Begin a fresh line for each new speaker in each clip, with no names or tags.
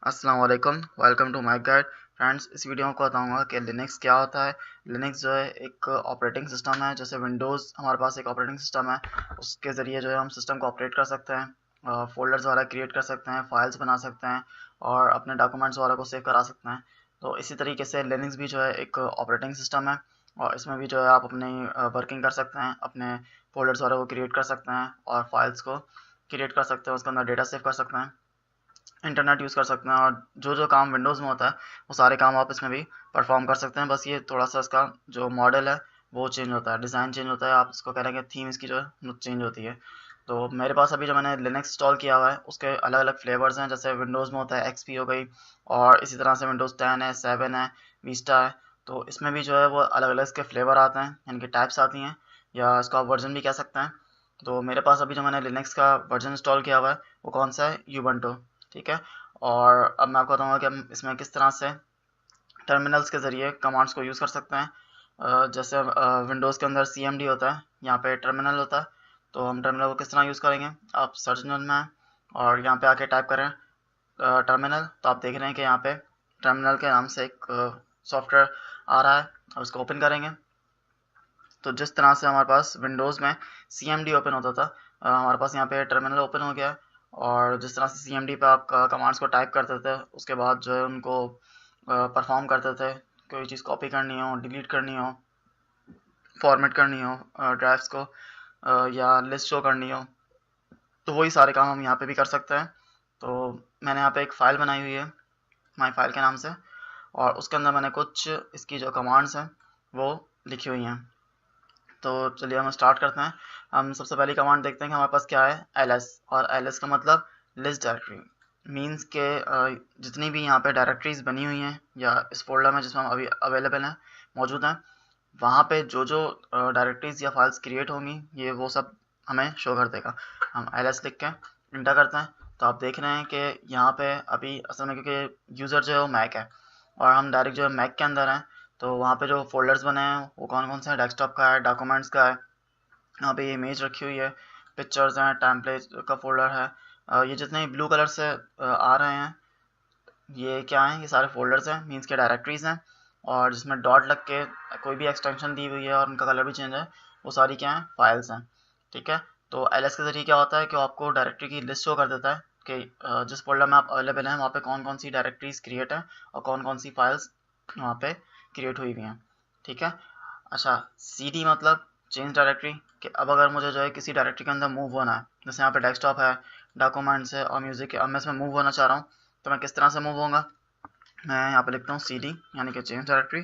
अस्सलाम वालेकुम, welcome to my guide. Friends, इस वीडियो को बताऊंगा कि लिनक्स क्या होता है। लिनक्स जो है एक ऑपरेटिंग सिस्टम है। जैसे विंडोज़ हमारे पास एक ऑपरेटिंग सिस्टम है, उसके ज़रिए जो है हम सिस्टम को ऑपरेट कर सकते हैं, फोल्डर्स वगैरह क्रिएट कर सकते हैं, फाइल्स बना सकते हैं और अपने डॉक्यूमेंट्स वगैरह को सेव करा सकते हैं। तो इसी तरीके से लिनक्स भी जो है एक ऑपरेटिंग सिस्टम है और इसमें भी जो है आप अपनी वर्किंग कर सकते हैं, अपने फोल्डर्स वगैरह को क्रिएट कर सकते हैं और फाइल्स को क्रिएट कर सकते हैं, उसके अंदर डेटा सेव कर सकते हैं, इंटरनेट यूज़ कर सकते हैं और जो काम विंडोज़ में होता है वो सारे काम आप इसमें भी परफॉर्म कर सकते हैं। बस ये थोड़ा सा इसका जो मॉडल है वो चेंज होता है, डिज़ाइन चेंज होता है। आप इसको कह रहे हैं कि थीम इसकी जो है वो चेंज होती है। तो मेरे पास अभी जो मैंने लिनक्स इंस्टॉल किया हुआ है उसके अलग अलग फ्लेवर्स हैं। जैसे विंडोज़ में होता है एक्सपी हो गई, और इसी तरह से विंडोज़ 10 है, 7 है, विस्टा है। तो इसमें भी जो है वो अलग अलग इसके फ्लेवर आते हैं, यानी कि टाइप्स आती हैं, या इसको आप वर्जन भी कह सकते हैं। तो मेरे पास अभी जो मैंने लिनक्स का वर्जन इंस्टॉल किया हुआ है वो कौन सा है, यूबंटू। ठीक है। और अब मैं आपको बताऊंगा कि हम इसमें किस तरह से टर्मिनल्स के ज़रिए कमांड्स को यूज़ कर सकते हैं। जैसे विंडोज़ के अंदर CMD होता है, यहाँ पे टर्मिनल होता है। तो हम टर्मिनल को किस तरह यूज़ करेंगे, आप सर्च इंजन में आएं और यहाँ पे आके टाइप करें टर्मिनल। तो आप देख रहे हैं कि यहाँ पे टर्मिनल के नाम से एक सॉफ्टवेयर आ रहा है, और उसको ओपन करेंगे। तो जिस तरह से हमारे पास विंडोज़ में CMD ओपन होता था, हमारे पास यहाँ पे टर्मिनल ओपन हो गया है। और जिस तरह से CMD पे आप कमांड्स को टाइप करते थे, उसके बाद जो है उनको परफॉर्म करते थे, कोई चीज़ कॉपी करनी हो, डिलीट करनी हो, फॉर्मेट करनी हो ड्राइव्स को, या लिस्ट शो करनी हो, तो वही सारे काम हम यहाँ पे भी कर सकते हैं। तो मैंने यहाँ पे एक फ़ाइल बनाई हुई है माई फाइल के नाम से, और उसके अंदर मैंने कुछ इसकी जो कमांड्स हैं वो लिखी हुई हैं। तो चलिए हम स्टार्ट करते हैं। हम सबसे पहली कमांड देखते हैं कि हमारे पास क्या है, ls। और ls का मतलब लिस्ट डायरेक्टरी, मीन्स के जितनी भी यहाँ पे डायरेक्टरीज बनी हुई हैं या इस फोल्डर में जिसमें हम अभी अवेलेबल हैं, मौजूद हैं, वहाँ पे जो जो डायरेक्टरीज या फाइल्स क्रिएट होंगी ये वो सब हमें शो कर देगा। हम ls लिख के इंटर करते हैं। तो आप देख रहे हैं कि यहाँ पे अभी असल में क्योंकि यूज़र जो है वो मैक है और हम डायरेक्ट जो है मैक के अंदर हैं, तो वहाँ पे जो फोल्डर्स बने हैं वो कौन कौन से हैं, डेस्कटॉप का है, डॉक्यूमेंट्स का है, यहाँ पे ये इमेज रखी हुई है, पिक्चर्स हैं, टेम्पलेट का फोल्डर है। ये जितने ब्लू कलर से आ रहे हैं ये क्या हैं, ये सारे फोल्डर्स हैं, मीन्स के डायरेक्टरीज हैं। और जिसमें डॉट लग के कोई भी एक्सटेंशन दी हुई है और उनका कलर भी चेंज है, वो सारी क्या हैं, फाइल्स हैं। ठीक है। तो ls के ज़रिए क्या होता है कि वो आपको डायरेक्टरी की लिस्ट शो कर देता है कि जिस फोल्डर में आप अवेलेबल हैं वहाँ पे कौन कौन सी डायरेक्टरीज क्रिएट हैं और कौन कौन सी फाइल्स वहाँ पे क्रिएट हुई हुई हैं। ठीक है। अच्छा, cd मतलब चेंज डायरेक्टरी, कि अब अगर मुझे जो है किसी डायरेक्टरी के अंदर मूव होना है, जैसे यहाँ पे डेस्कटॉप है, डॉक्यूमेंट्स है और म्यूज़िक है, अब मैं इसमें मूव होना चाह रहा हूँ, तो मैं किस तरह से मूव होऊंगा। मैं यहाँ पे लिखता हूँ cd यानी कि चेंज डायरेक्टरी,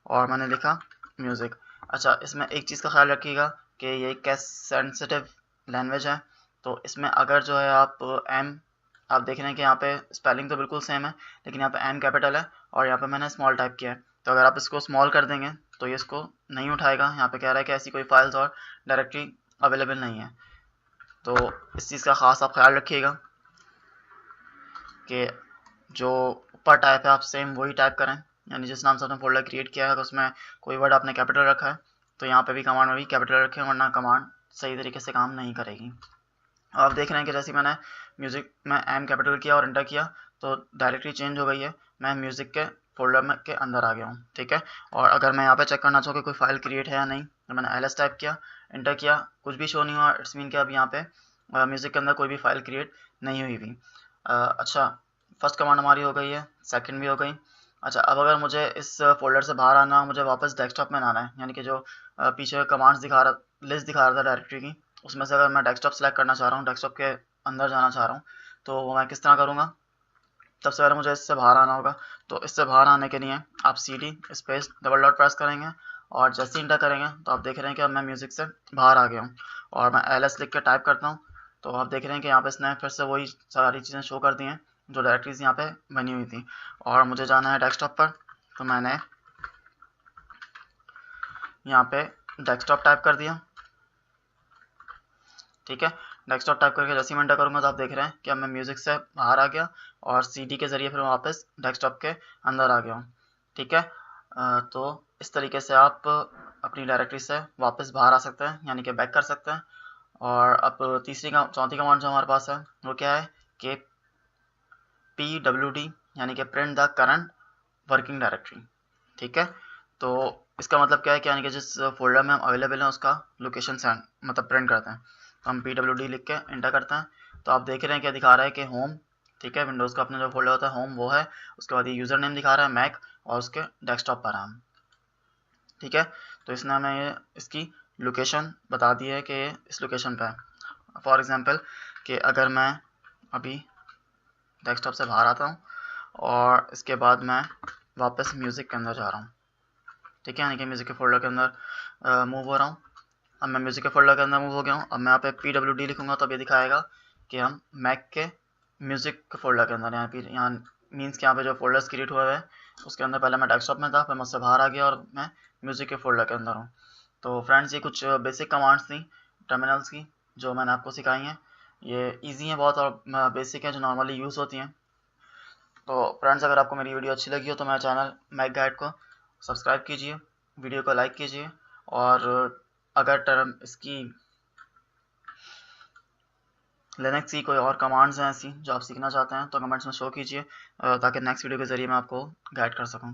और मैंने लिखा म्यूज़िक। अच्छा, इसमें एक चीज़ का ख्याल रखिएगा कि ये कैश सेंसिटिव लैंग्वेज है। तो इसमें अगर जो है आप देख रहे हैं कि यहाँ पे स्पेलिंग तो बिल्कुल सेम है, लेकिन यहाँ पे एम कैपिटल है और यहाँ पे मैंने स्मॉल टाइप किया है। तो अगर आप इसको स्मॉल कर देंगे तो ये इसको नहीं उठाएगा। यहाँ पे कह रहा है कि ऐसी कोई फाइल्स और डायरेक्टरी अवेलेबल नहीं है। तो इस चीज़ का ख़ास आप ख्याल रखिएगा कि जो ऊपर टाइप है आप सेम वही टाइप करें, यानी जिस नाम से आपने फोल्डर क्रिएट किया है अगर उसमें कोई वर्ड आपने कैपिटल रखा है तो यहाँ पे भी कमांड में भी कैपिटल रखें, वरना कमांड सही तरीके से काम नहीं करेगी। आप देख रहे हैं कि जैसे मैंने म्यूज़िक में एम कैपिटल किया और एंटर किया तो डायरेक्टली चेंज हो गई है, मैं म्यूज़िक के फोल्डर में के अंदर आ गया हूँ। ठीक है। और अगर मैं यहाँ पे चेक करना चाहूँ कि कोई फाइल क्रिएट है या नहीं, तो मैंने ls टाइप किया, एंटर किया, कुछ भी शो नहीं हुआ, इट्स मीन कि अब यहाँ पे म्यूज़िक के अंदर कोई भी फाइल क्रिएट नहीं हुई थी। अच्छा, फर्स्ट कमांड हमारी हो गई है, सेकंड भी हो गई। अच्छा, अब अगर मुझे इस फोल्डर से बाहर आना, मुझे वापस डेस्कटॉप में आना है, यानी कि जो पीछे कमांड्स दिखा रहा, लिस्ट दिखा रहा था डायरेक्टरी की, उसमें से अगर मैं डेस्कटॉप सेलेक्ट करना चाह रहा हूँ, डेस्कटॉप के अंदर जाना चाह रहा हूँ, तो वो मैं किस तरह करूँगा। सबसे पहले मुझे इससे बाहर आना होगा। तो इससे बाहर आने के लिए आप CD space double dot press करेंगे और जैसे इंटर करेंगे तो आप देख रहे हैं कि अब मैं म्यूज़िक से बाहर आ गया हूँ और मैं ls लिख के टाइप करता हूँ। तो आप देख रहे हैं कि यहाँ पे इसने फिर से वही सारी चीज़ें शो कर दी हैं जो डायरेक्टरीज यहाँ पे बनी हुई थी। और मुझे जाना है डेस्कटॉप पर, तो मैंने यहाँ पे डेस्कटॉप टाइप कर दिया। ठीक है। डेस्कटॉप टाइप करके जैसे ही मैं एंटर करूँगा तो आप देख रहे हैं कि अब मैं म्यूज़िक से बाहर आ गया और CD के ज़रिए फिर वापस डेस्कटॉप के अंदर आ गया हूँ। ठीक है। तो इस तरीके से आप अपनी डायरेक्टरी से वापस बाहर आ सकते हैं, यानी कि बैक कर सकते हैं। और अब चौथी कमांड जो हमारे पास है वो क्या है, कि PWD यानी कि print the current working directory. ठीक है, तो इसका मतलब क्या है कि यानी कि जिस फोल्डर में हम अवेलेबल हैं उसका लोकेशन सेंड मतलब प्रिंट करते हैं। तो हम pwd लिख के इंटर करते हैं, तो आप देख रहे हैं क्या दिखा रहा है कि होम, ठीक है, विंडोज़ का अपना जो फोल्डर होता है होम वो है, उसके बाद ये यूज़र नेम दिखा रहा है मैक और उसके डेस्कटॉप पर हम। ठीक है, तो इसने हमें ये इसकी लोकेशन बता दी है कि इस लोकेशन पर है। फॉर एग्जांपल कि अगर मैं अभी डेस्कटॉप से बाहर आता हूँ और इसके बाद मैं वापस म्यूज़िक के अंदर जा रहा हूँ, ठीक है, यानी कि म्यूज़िक के फोल्डर के अंदर मूव हो रहा हूँ। अब मैं म्यूज़िक के फोल्डर के अंदर मूव हो गया हूँ। अब मैं यहाँ पे pwd लिखूँगा तो अब ये दिखाएगा कि हम मैक के म्यूज़िक के फोल्डर के अंदर, यहाँ मीन्स कि यहाँ पे जो फोल्डर्स क्रिएट हुए हैं उसके अंदर पहले मैं डेस्कटॉप में था, फिर मैं उससे बाहर आ गया और मैं म्यूज़िक के फोल्डर के अंदर हूँ। तो फ्रेंड्स ये कुछ बेसिक कमांड्स थी टर्मिनल्स की जो मैंने आपको सिखाई हैं। ये ईजी हैं बहुत और बेसिक हैं जो नॉर्मली यूज़ होती हैं। तो फ्रेंड्स अगर आपको मेरी वीडियो अच्छी लगी हो तो मेरे चैनल मैक गाइड को सब्सक्राइब कीजिए, वीडियो को लाइक कीजिए, और अगर टर्म इसकी लिनक्स की कोई और कमांड्स हैं ऐसी जो आप सीखना चाहते हैं तो कमेंट्स में शो कीजिए ताकि नेक्स्ट वीडियो के ज़रिए मैं आपको गाइड कर सकूं।